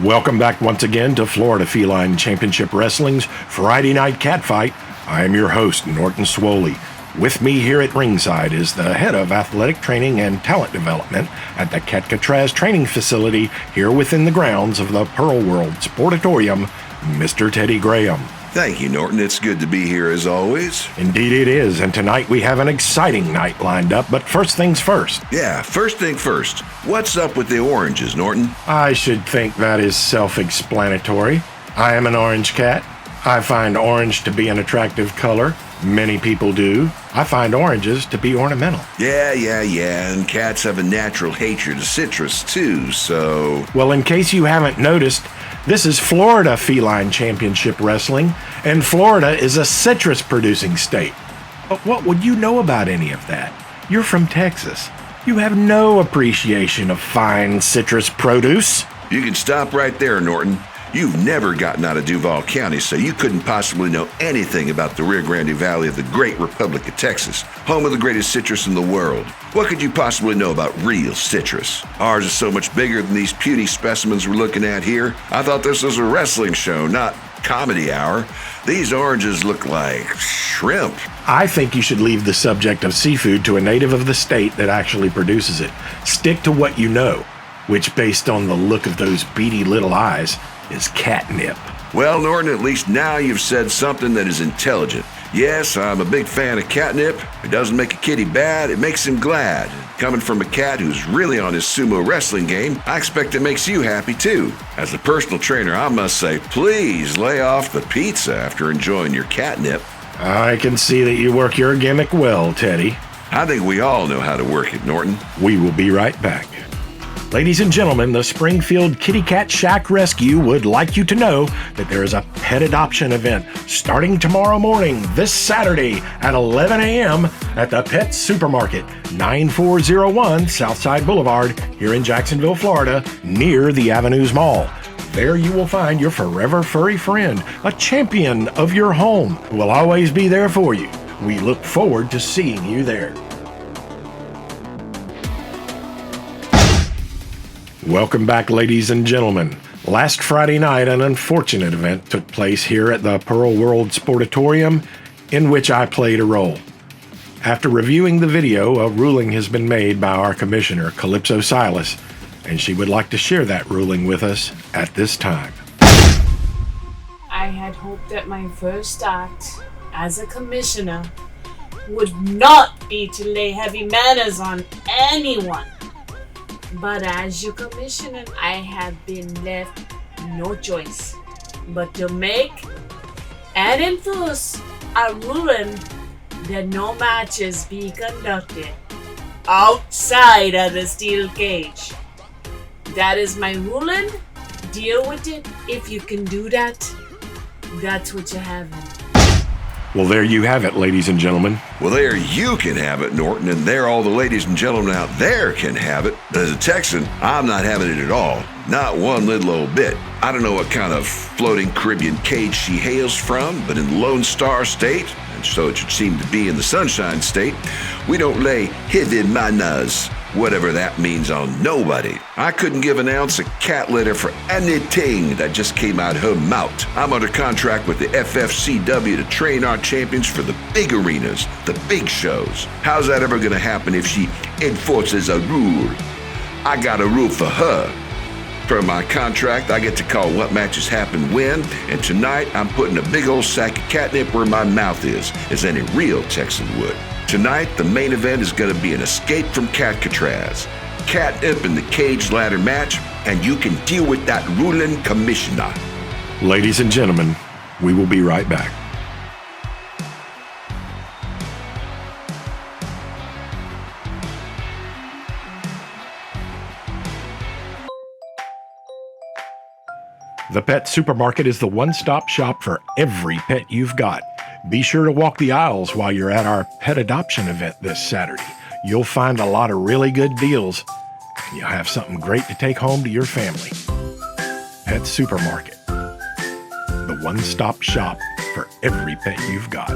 Welcome back once again to Florida Feline Championship Wrestling's Friday Night Catfight. I am your host, Norton Swoley. With me here at ringside is the head of athletic training and talent development at the Alcatraz Training Facility here within the grounds of the Pearl World Sportatorium, Mr. Teddy Graham. Thank you, Norton. It's good to be here as always. Indeed it is, and tonight we have an exciting night lined up, but first things first. Yeah, first thing first. What's up with the oranges, Norton? I should think that is self-explanatory. I am an orange cat. I find orange to be an attractive color. Many people do. I find oranges to be ornamental. Yeah, and cats have a natural hatred of citrus too, so... Well, in case you haven't noticed, this is Florida Feline Championship Wrestling, and Florida is a citrus-producing state. But what would you know about any of that? You're from Texas. You have no appreciation of fine citrus produce. You can stop right there, Norton. You've never gotten out of Duval County, so you couldn't possibly know anything about the Rio Grande Valley of the great Republic of Texas, home of the greatest citrus in the world. What could you possibly know about real citrus? Ours is so much bigger than these puny specimens we're looking at here. I thought this was a wrestling show, not comedy hour. These oranges look like shrimp. I think you should leave the subject of seafood to a native of the state that actually produces it. Stick to what you know, which, based on the look of those beady little eyes, is catnip. Well, Norton, at least now you've said something that is intelligent. Yes, I'm a big fan of catnip. It doesn't make a kitty bad, it makes him glad. Coming from a cat who's really on his sumo wrestling game, I expect it makes you happy too. As a personal trainer, I must say, please lay off the pizza after enjoying your catnip. I can see that you work your gimmick well, Teddy. I think we all know how to work it, Norton. We will be right back. Ladies and gentlemen, the Springfield Kitty Cat Shack Rescue would like you to know that there is a pet adoption event starting tomorrow morning, this Saturday at 11 a.m. at the Pet Supermarket, 9401 Southside Boulevard here in Jacksonville, Florida, near the Avenues Mall. There you will find your forever furry friend, a champion of your home, who will always be there for you. We look forward to seeing you there. Welcome back, ladies and gentlemen. Last Friday night, an unfortunate event took place here at the Pearl World Sportatorium, in which I played a role. After reviewing the video, a ruling has been made by our commissioner, Calypso, and she would like to share that ruling with us at this time. I had hoped that my first act as a commissioner would not be to lay heavy manners on anyone. But as your commissioner, I have been left no choice but to make and enforce a ruling that no matches be conducted outside of the steel cage. That is my ruling. Deal with it. If you can do that, that's what you have. Well, there you have it, ladies and gentlemen. Well, there you can have it, Norton, and there all the ladies and gentlemen out there can have it. But as a Texan, I'm not having it at all. Not one little old bit. I don't know what kind of floating Caribbean cage she hails from, but in the Lone Star State, and so it should seem to be in the Sunshine State, we don't lay heavy manners, whatever that means, on nobody. I couldn't give an ounce of cat litter for anything that just came out her mouth. I'm under contract with the FFCW to train our champions for the big arenas, the big shows. How's that ever gonna happen if she enforces a rule? I got a rule for her. Per my contract, I get to call what matches happen when, and tonight I'm putting a big old sack of catnip where my mouth is, as any real Texan would. Tonight, the main event is going to be an escape from Alcatraz. Catnip in the cage ladder match, and you can deal with that ruling commissioner. Ladies and gentlemen, we will be right back. The Pet Supermarket is the one-stop shop for every pet you've got. Be sure to walk the aisles while you're at our pet adoption event this Saturday. You'll find a lot of really good deals, and you'll have something great to take home to your family. Pet Supermarket, the one-stop shop for every pet you've got.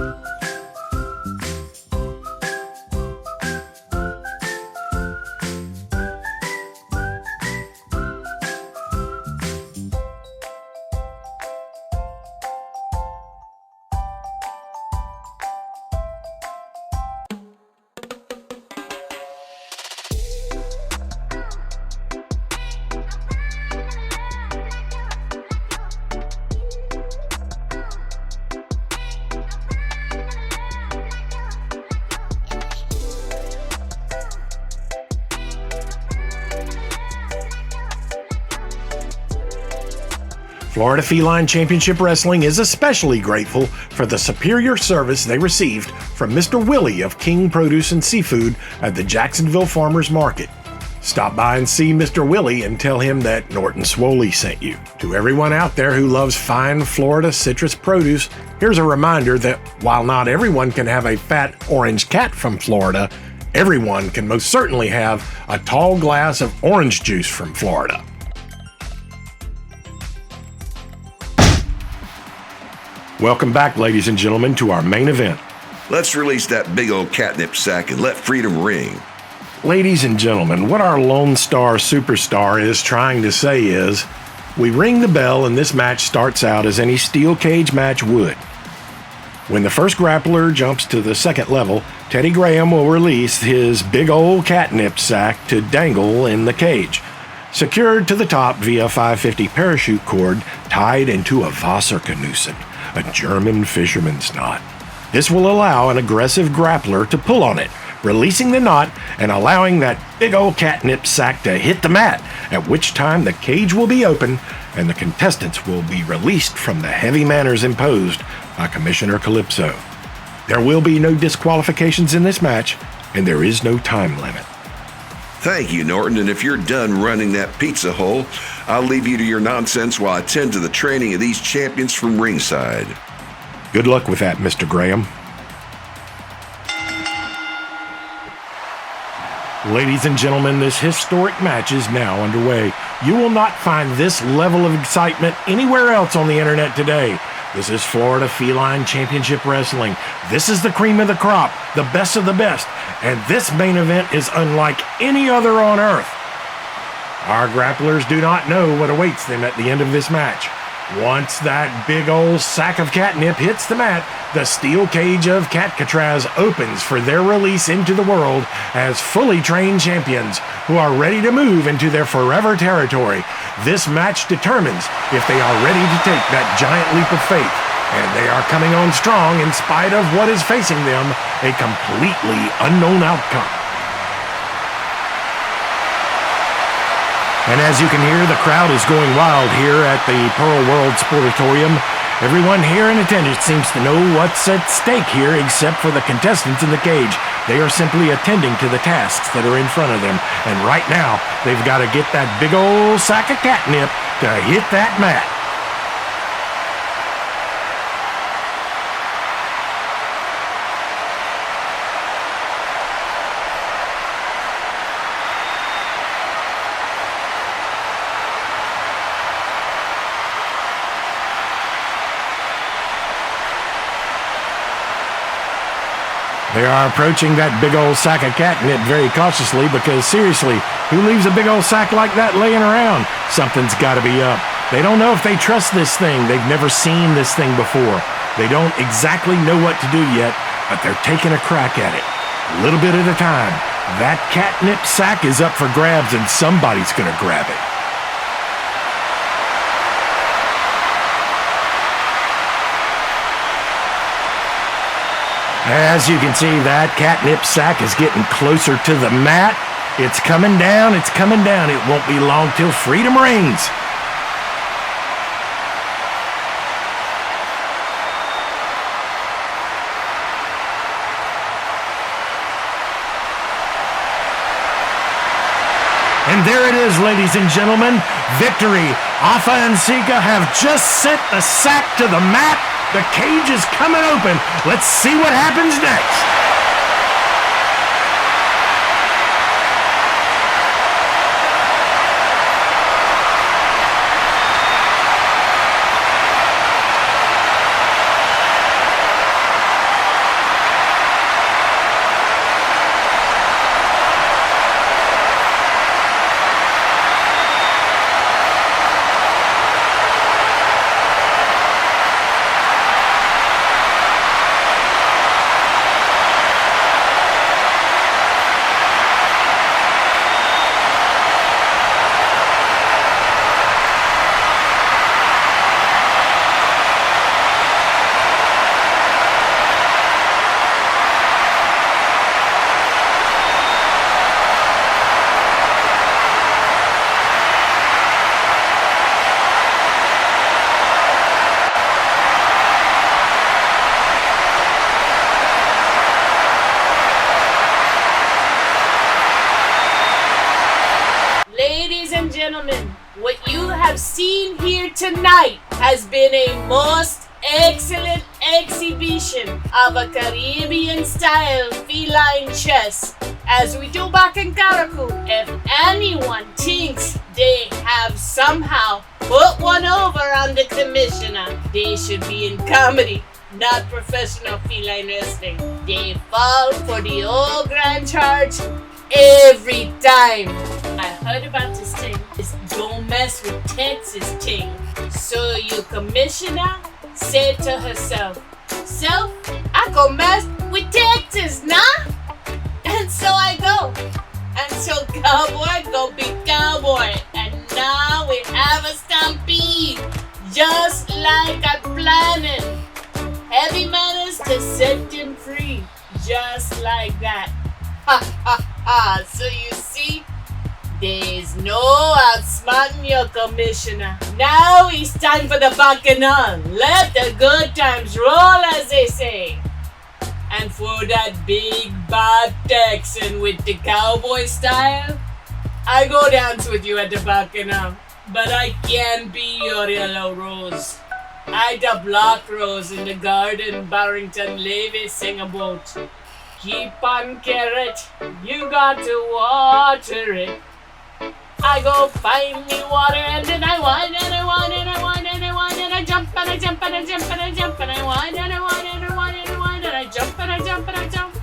Florida Feline Championship Wrestling is especially grateful for the superior service they received from Mr. Willie of King Produce and Seafood at the Jacksonville Farmers Market. Stop by and see Mr. Willie and tell him that Norton Swoley sent you. To everyone out there who loves fine Florida citrus produce, here's a reminder that while not everyone can have a fat orange cat from Florida, everyone can most certainly have a tall glass of orange juice from Florida. Welcome back, ladies and gentlemen, to our main event. Let's release that big old catnip sack and let freedom ring. Ladies and gentlemen, what our Lone Star Superstar is trying to say is, we ring the bell and this match starts out as any steel cage match would. When the first grappler jumps to the second level, Teddy Graham will release his big old catnip sack to dangle in the cage, secured to the top via 550 parachute cord tied into a Wasserkanossen, a German fisherman's knot. This will allow an aggressive grappler to pull on it, releasing the knot and allowing that big old catnip sack to hit the mat, at which time the cage will be open and the contestants will be released from the heavy manners imposed by Commissioner Calypso. There will be no disqualifications in this match, and there is no time limit. Thank you, Norton, and if you're done running that pizza hole, I'll leave you to your nonsense while I tend to the training of these champions from ringside. Good luck with that, Mr. Graham. Ladies and gentlemen, this historic match is now underway. You will not find this level of excitement anywhere else on the internet today. This is Florida Feline Championship Wrestling. This is the cream of the crop, the best of the best, and this main event is unlike any other on earth. Our grapplers do not know what awaits them at the end of this match. Once that big old sack of catnip hits the mat, the steel cage of Catcatraz opens for their release into the world as fully trained champions who are ready to move into their forever territory. This match determines if they are ready to take that giant leap of faith, and they are coming on strong in spite of what is facing them, a completely unknown outcome. And as you can hear, the crowd is going wild here at the Pearl World Sportatorium. Everyone here in attendance seems to know what's at stake here except for the contestants in the cage. They are simply attending to the tasks that are in front of them. And right now, they've got to get that big old sack of catnip to hit that mat. They are approaching that big old sack of catnip very cautiously because, seriously, who leaves a big old sack like that laying around? Something's got to be up. They don't know if they trust this thing. They've never seen this thing before. They don't exactly know what to do yet, but they're taking a crack at it, a little bit at a time. That catnip sack is up for grabs, and somebody's going to grab it. As you can see, that catnip sack is getting closer to the mat. It's coming down, it's coming down. It won't be long till freedom rings. And there it is, ladies and gentlemen. Victory. Afa and Sika have just sent the sack to the mat. The cage is coming open. Let's see what happens next. tonight has been a most excellent exhibition of a Caribbean-style feline chess. As we do back in Caracu, if anyone thinks they have somehow put one over on the commissioner, they should be in comedy, not professional feline wrestling. They fall for the old grand charge every time. I heard about this thing. It's don't mess with Texas thing. So your commissioner said to herself, "Self, I go mess with Texas, nah?" And so I go. And so cowboy go be cowboy. And now we have a stampede. Just like I planned. Heavy menace to set them free. Just like that. Ha ha ha. So you see, there's no outsmarting your commissioner. Now it's time for the bacchanal. Let the good times roll, as they say. And for that big bad Texan with the cowboy style, I go dance with you at the bacchanal. But I can't be your yellow rose. I the black rose in the garden Barrington Levy sing about. Keep on carrot, you got to water it. I go find me water and then I whine and I whine and I whine and I whine and I jump and I jump and I jump and I jump and I whine and I whine and I whine and I whine and I jump and I jump and I jump.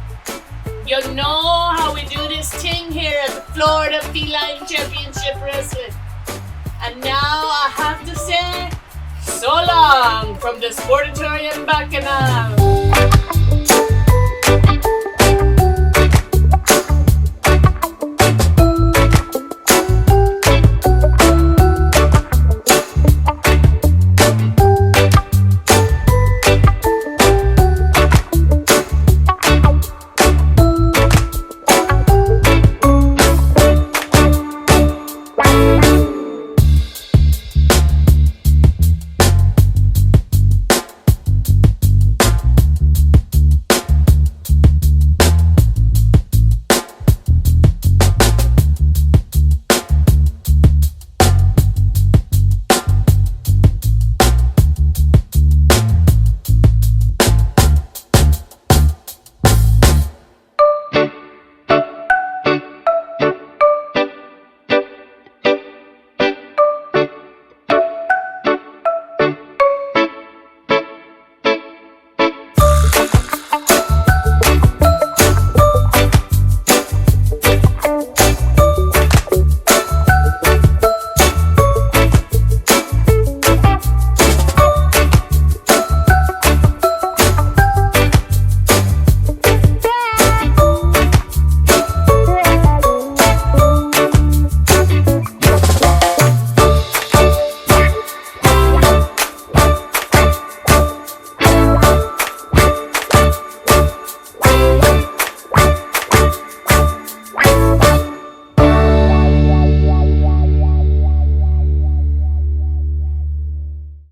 You know how we do this thing here at the Florida Feline Championship Wrestling. And now I have to say, so long from the Sportatorium Bacchanal.